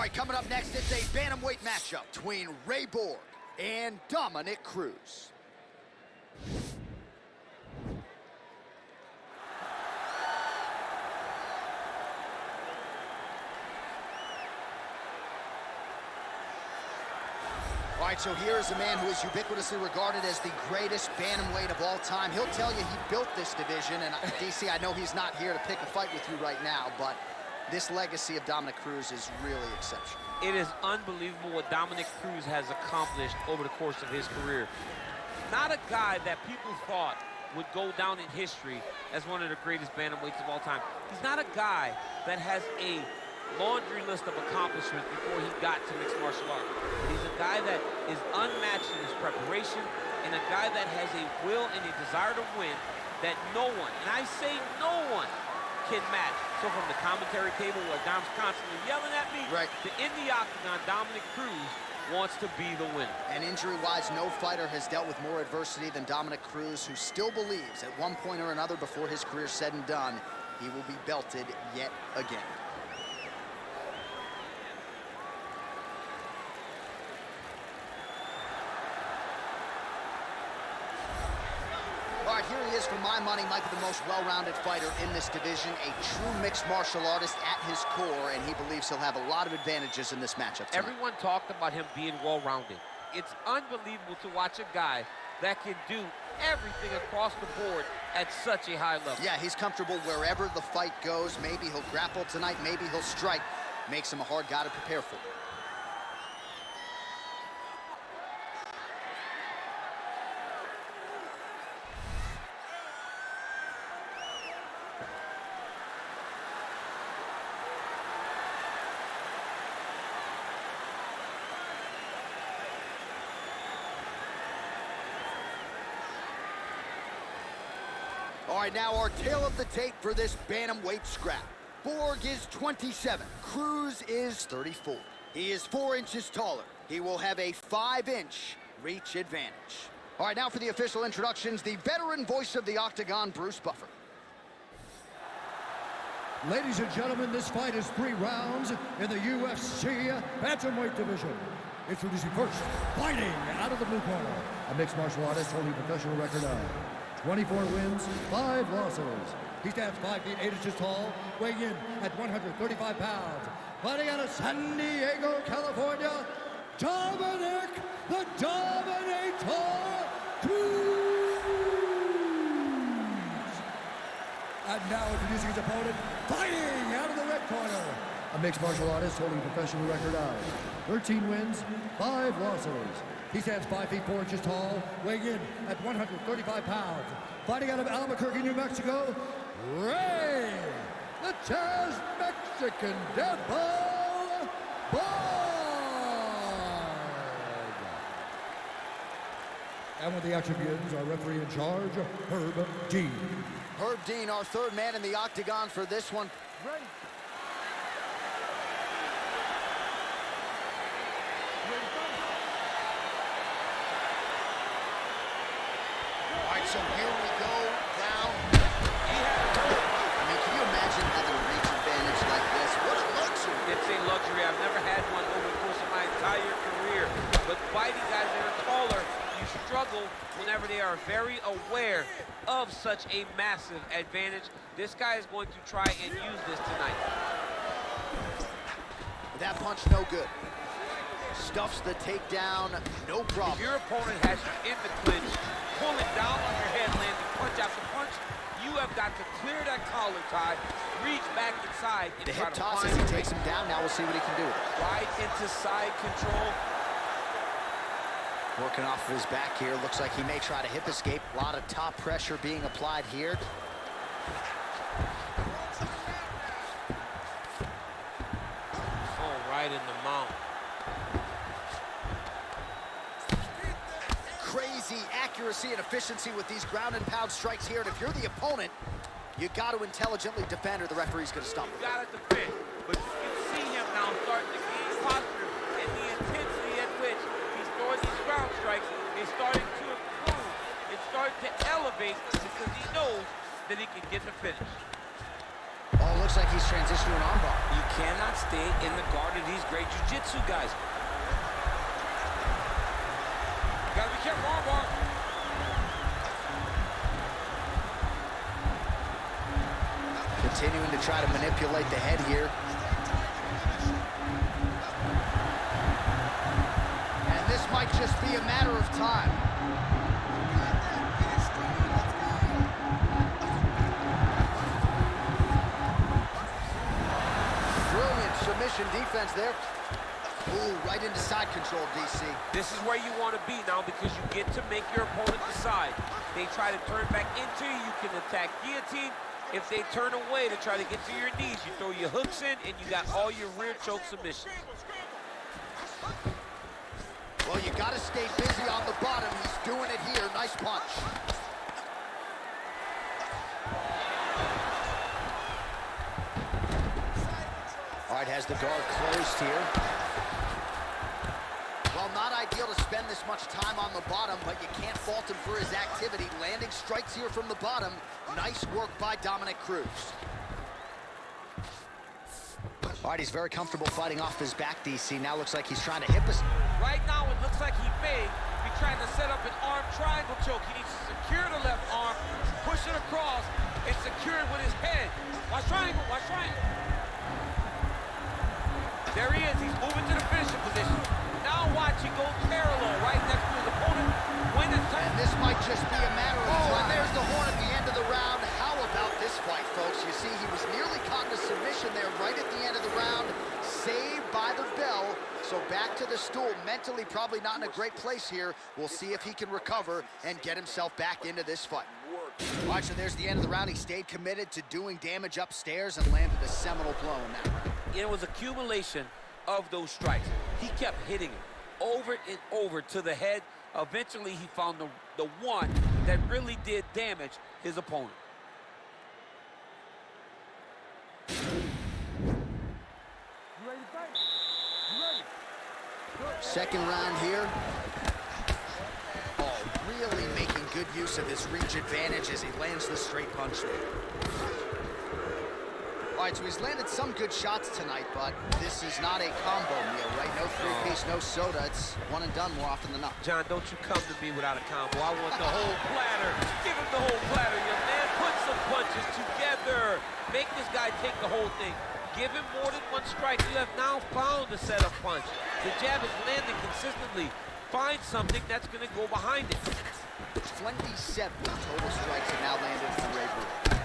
right, coming up next, it's a bantamweight matchup between Ray Borg and Dominick Cruz. All right, so here is a man who is ubiquitously regarded as the greatest bantamweight of all time. He'll tell you he built this division, and DC, I know he's not here to pick a fight with you right now, but this legacy of Dominick Cruz is really exceptional. It is unbelievable what Dominick Cruz has accomplished over the course of his career. Not a guy that people thought would go down in history as one of the greatest bantamweights of all time. He's not a guy that has a laundry list of accomplishments before he got to mixed martial arts. But he's a guy that is unmatched in his preparation and a guy that has a will and a desire to win that no one, and I say no one, can match. So from the commentary table where Dom's constantly yelling at me, right, to in the octagon, Dominick Cruz wants to be the winner. And injury-wise, no fighter has dealt with more adversity than Dominick Cruz, who still believes at one point or another before his career said and done, he will be belted yet again. All right, here he is, for my money, might be the most well-rounded fighter in this division, a true mixed martial artist at his core, and he believes he'll have a lot of advantages in this matchup tonight. Everyone talked about him being well-rounded. It's unbelievable to watch a guy that can do everything across the board at such a high level. Yeah, he's comfortable wherever the fight goes. Maybe he'll grapple tonight, maybe he'll strike. Makes him a hard guy to prepare for. All right, now our tail of the tape for this bantamweight scrap. Borg is 27, Cruz is 34. He is 4 inches taller. He will have a 5-inch reach advantage. All right, now for the official introductions, the veteran voice of the Octagon, Bruce Buffer. Ladies and gentlemen, this fight is 3 rounds in the UFC bantamweight division. Introducing first, fighting out of the blue corner, a mixed martial artist holding a professional record of 24 wins, 5 losses. He stands 5 feet 8 inches tall, weighing in at 135 pounds. Fighting out of San Diego, California, Dominick the Dominator Cruz. And now introducing his opponent, fighting out of the red corner, a mixed martial artist holding a professional record of 13 wins, 5 losses. He stands 5 feet 4 inches tall, weighing in at 135 pounds. Fighting out of Albuquerque, New Mexico, Ray, the Chaz Mexican Devil Borg. And with the action begins, our referee in charge, Herb Dean. Herb Dean, our third man in the octagon for this one. Ray. So here we go, down. I mean, can you imagine having a reach advantage like this? What a luxury. It's a luxury. I've never had one over the course of my entire career. But fighting guys that are taller, you struggle whenever they are very aware of such a massive advantage. This guy is going to try and use this tonight. That punch, no good. Stuffs the takedown, no problem. If your opponent has you in the clinch, pull it down on your head, landing punch after punch, you have got to clear that collar tie, reach back inside, and the try hip to tosses, he takes him down. Now we'll see what he can do with it. Right into side control. Working off of his back here. Looks like he may try to hip escape. A lot of top pressure being applied here. Oh, right in the mount. Crazy accuracy and efficiency with these ground and pound strikes here. And if you're the opponent, you got to intelligently defend or the referee's going to stop it. You got to defend, but you can see him now starting to gain posture, and the intensity at which he's throwing these ground strikes is starting to improve. It's starting to elevate because he knows that he can get the finish. Oh, looks looks like he's transitioned to an armbar. You cannot stay in the guard of these great jiu-jitsu guys. Gotta be careful, armbar. Continuing to try to manipulate the head here. And this might just be a matter of time. Brilliant submission defense there. Ooh, right into side control, DC. This is where you want to be now because you get to make your opponent decide. They try to turn back into you, you can attack guillotine. If they turn away to try to get to your knees, you throw your hooks in and you got all your rear choke submissions. Well, you got to stay busy on the bottom. He's doing it here. Nice punch. All right, has the guard closed here. Well, not ideal to spend this much time on the bottom, but you can't fault him for his activity. Landing strikes here from the bottom. Nice work by Dominick Cruz. All right, he's very comfortable fighting off his back, DC. Now looks like he's trying to hip us. Right now, it looks like he may be trying to set up an arm triangle choke. He needs to secure the left arm, push it across, and secure it with his head. Watch triangle, watch triangle. There he is, he's moving to the finishing position. Now watch, he goes parallel right next to his opponent. When it's time. And this might just be a matter of time. And there's the horn at the end of the round. How about this fight, folks? You see, he was nearly caught in a submission there right at the end of the round. Saved by the bell. So back to the stool. Mentally probably not in a great place here. We'll see if he can recover and get himself back into this fight. All right, so there's the end of the round. He stayed committed to doing damage upstairs and landed a seminal blow in that round. It was accumulation of those strikes. He kept hitting it over and over to the head. Eventually, he found the one that really did damage his opponent. You ready to fight? You ready? Second round here. Oh, really making good use of his reach advantage as he lands the straight punch there. All right, so he's landed some good shots tonight, but this is not a combo meal, right? No three-piece, no soda. It's one and done more often than not. John, don't you come to me without a combo. I want the whole platter. Give him the whole platter, young man. Put some punches together. Make this guy take the whole thing. Give him more than one strike. You have now found a setup punch. The jab is landing consistently. Find something that's going to go behind it. 27 total strikes have now landed for Ray Borg.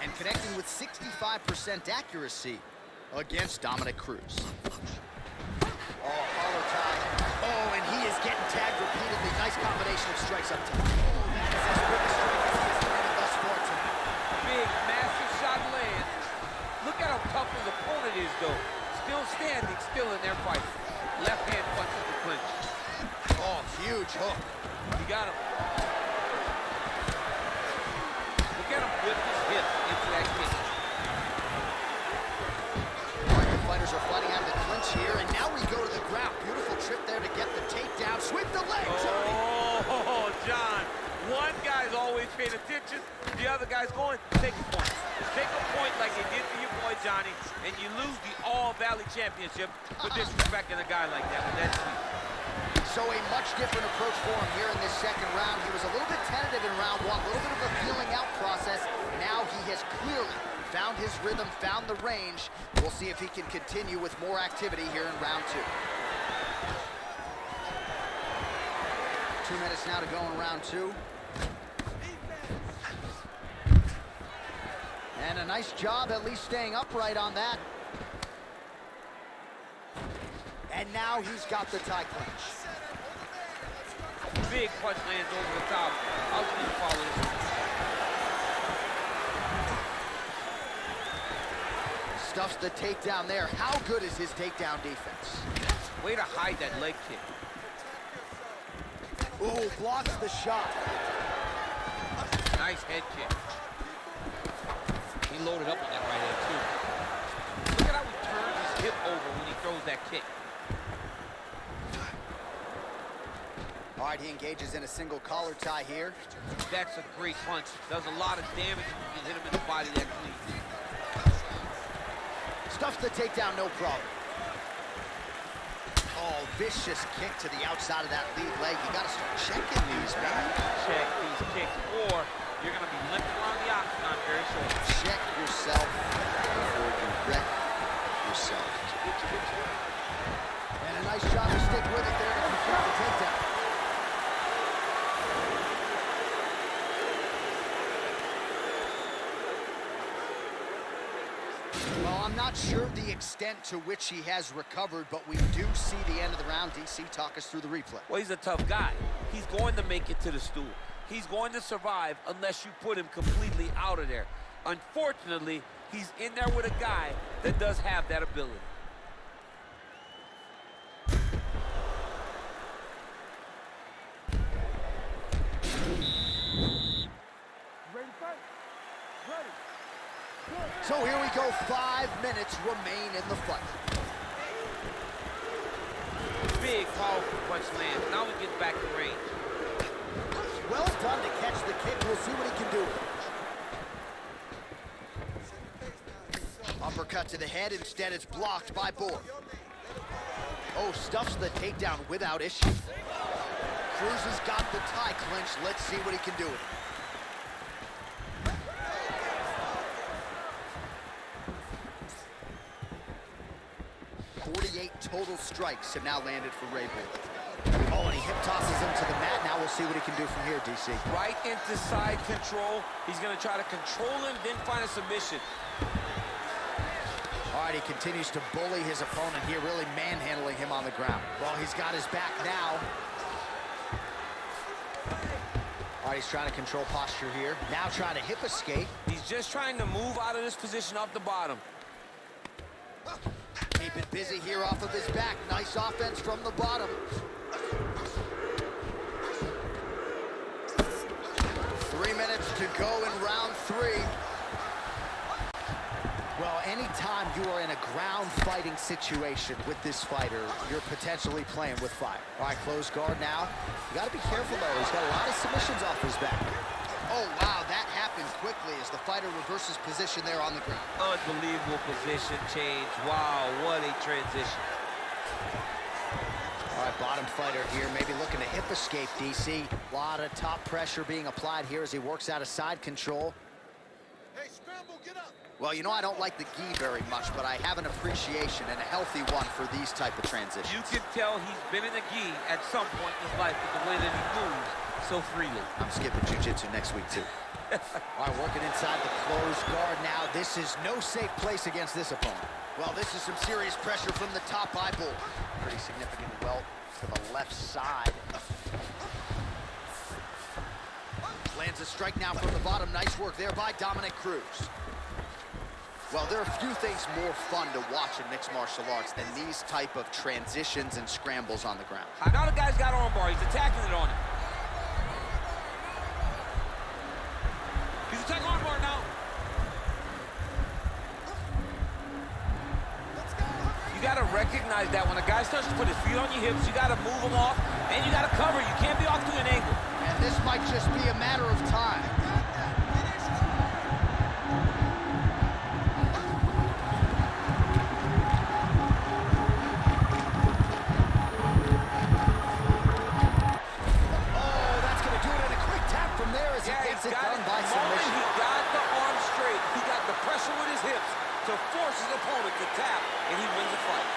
And connecting with 65% accuracy against Dominick Cruz. Oh, collar tie. Oh, and he is getting tagged repeatedly. Nice combination of strikes up top. Oh, that is as quick a strike as he has landed thus far tonight. Big, massive shot lands. Look at how tough his opponent is, though. Still standing, still in their fight. Left hand punches the clinch. Oh, huge hook. He got him. Look at him whip his hip into that kick. All right, the fighters are fighting out of the clinch here, and now we go to the ground. Beautiful trip there to get the takedown. Sweep the leg, Johnny. Oh, John. One guy's always paying attention. The other guy's going, take a point. Take a point like they did for your boy Johnny, and you lose the All-Valley Championship for disrespecting a guy like that with that sweep. So a much different approach for him here in this second round. He was a little bit tentative in round one, a little bit of a feeling out process. Now he has clearly found his rhythm, found the range. We'll see if he can continue with more activity here in round two. 2 minutes now to go in round two. And a nice job at least staying upright on that. And now he's got the tie clinch. Big punch lands over the top. How's he gonna follow this? Stuffs the takedown there. How good is his takedown defense? Way to hide that leg kick. Ooh, blocks the shot. Nice head kick. He loaded up on that right hand, too. Look at how he turns his hip over when he throws that kick. All right, he engages in a single collar tie here. That's a great punch. Does a lot of damage when you hit him in the body that clean. stuffs the takedown, no problem. Oh, vicious kick to the outside of that lead leg. You gotta start checking these, man. Check these kicks, or you're gonna be limping around the octagon very shortly. Check yourself before you wreck yourself. And a nice job to stick with it there to confirm the takedown. Well, I'm not sure the extent to which he has recovered, but we do see the end of the round. DC, talk us through the replay. Well, he's a tough guy. He's going to make it to the stool. He's going to survive unless you put him completely out of there. Unfortunately, he's in there with a guy that does have that ability. So here we go, 5 minutes remain in the fight. Big, powerful punch lands. Now we get back to range. Well done to catch the kick. We'll see what he can do. Uppercut to the head. Instead, it's blocked by Borg. Oh, stuffs the takedown without issue. Cruz has got the tie clinched. Let's see what he can do with it. 48 total strikes have now landed for Ray Borg. Oh, and he hip tosses him to the mat. Now we'll see what he can do from here, DC. Right into side control. He's going to try to control him, then find a submission. All right, he continues to bully his opponent here, really manhandling him on the ground. Well, he's got his back now. All right, he's trying to control posture here. Now trying to hip escape. He's just trying to move out of this position off the bottom. Keep it busy here off of his back. Nice offense from the bottom. 3 minutes to go in round 3. Well, anytime you are in a ground fighting situation with this fighter, you're potentially playing with fire. All right, close guard now. You got to be careful, though. He's got a lot of submissions off his back. Oh, wow, that happened quickly as the fighter reverses position there on the ground. Unbelievable position change. Wow, what a transition. All right, bottom fighter here, maybe looking to hip escape, DC. A lot of top pressure being applied here as he works out of side control. Hey, scramble, get up. Well, you know, I don't like the gi very much, but I have an appreciation and a healthy one for these type of transitions. You can tell he's been in the gi at some point in his life with the way that he moves so freely. I'm skipping jiu-jitsu next week, too. All right, working inside the closed guard now. This is no safe place against this opponent. Well, this is some serious pressure from the top by Borg. Pretty significant welt to the left side. Lands a strike now from the bottom. Nice work there by Dominick Cruz. Well, there are a few things more fun to watch in mixed martial arts than these type of transitions and scrambles on the ground. Now the guy's got armbar. He's attacking it on him. He's attacking armbar now. You got to recognize that when a guy starts to put his feet on your hips, you got to move him off, and you got to cover. You can't be off to an angle. And this might just be a matter of time. To force his opponent to tap, and he wins the fight.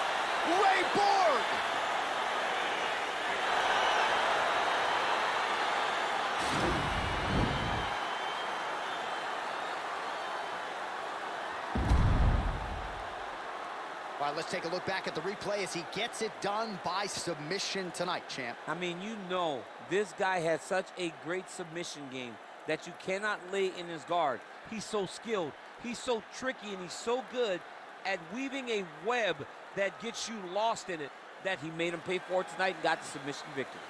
Ray Borg! All right, let's take a look back at the replay as he gets it done by submission tonight, champ. I mean, you know, this guy has such a great submission game that you cannot lay in his guard. He's so skilled. He's so tricky, and he's so good at weaving a web that gets you lost in it that he made him pay for it tonight and got the submission victory.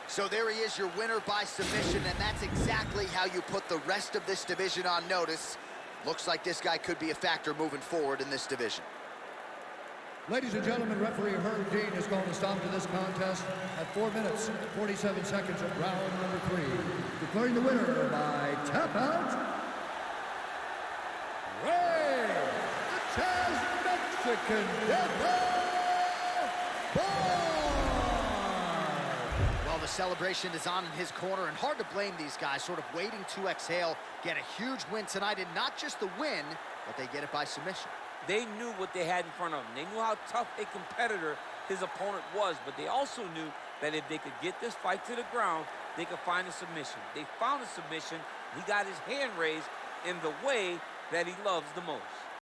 So there he is, your winner by submission, and that's exactly how you put the rest of this division on notice. Looks like this guy could be a factor moving forward in this division. Ladies and gentlemen, referee Herb Dean has called a stop to this contest at 4 minutes, 47 seconds of round number 3. Declaring the winner by tap out, Ray the Chaz Mexican Borg. Well, the celebration is on in his corner, and hard to blame these guys, sort of waiting to exhale, get a huge win tonight, and not just the win, but they get it by submission. They knew what they had in front of them. They knew how tough a competitor his opponent was, but they also knew that if they could get this fight to the ground, they could find a submission. They found a submission. He got his hand raised in the way that he loves the most.